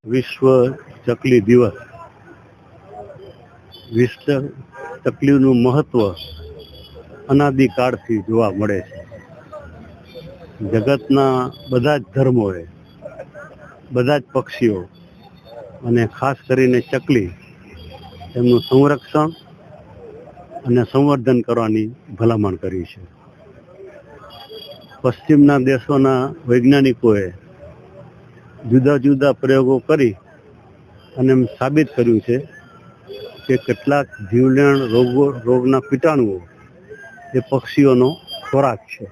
વિશ્વ ચકલી દિવસ. વિશ્વ ચકલીનું મહત્વ અનાદિકાળથી જોવા મળે છે. જગતના બધા જ ધર્મોએ, બધા જ પક્ષીઓ અને ખાસ કરીને ચકલી તેમનું સંરક્ષણ અને સંવર્ધન કરવાની ભલામણ કરી છે. પશ્ચિમના દેશોના વૈજ્ઞાનિકોએ જુદા જુદા પ્રયોગો કરી અને એમ સાબિત કર્યું છે કે કેટલાક જીવલેણ રોગના કીટાણુઓ એ પક્ષીઓનો ખોરાક છે.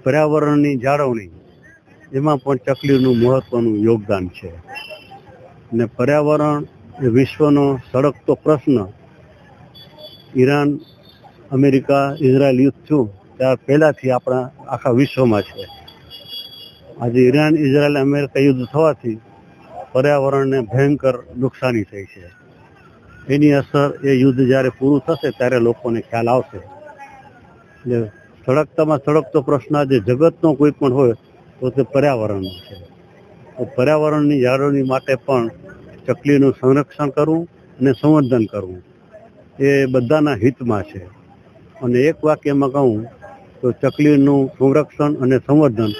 પર્યાવરણની જાળવણી એમાં પણ ચકલીનું મહત્વનું યોગદાન છે. અને પર્યાવરણ એ વિશ્વનો સળગતો પ્રશ્ન ઈરાન, અમેરિકા, ઇઝરાયલ યુદ્ધ થયું ત્યાર પહેલાંથી આપણા આખા વિશ્વમાં છે. આજે ઈરાન, ઇઝરાયલ, અમેરિકા યુદ્ધ થવાથી પર્યાવરણને ભયંકર નુકસાની થઈ છે. એની અસર એ યુદ્ધ જ્યારે પૂરું થશે ત્યારે લોકોને ખ્યાલ આવશે. એટલે સળગતામાં સળગતો પ્રશ્ન આજે જગતનો કોઈ પણ હોય તો તે પર્યાવરણનો છે. તો પર્યાવરણની જાળવણી માટે પણ ચકલીનું સંરક્ષણ કરવું અને સંવર્ધન કરવું એ બધાના હિતમાં છે. અને એક વાક્યમાં કહું તો ચકલીનું સંરક્ષણ અને સંવર્ધન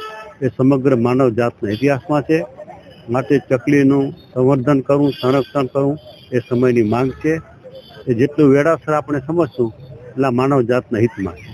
એ સમગ્ર માનવ જાતના ઇતિહાસમાં છે. માટે ચકલીનું સંવર્ધન કરવું, સંરક્ષણ કરવું એ સમયની માંગ છે. એ જેટલું વેળાસર આપણે સમજશું એટલા માનવ જાતના હિતમાં છે.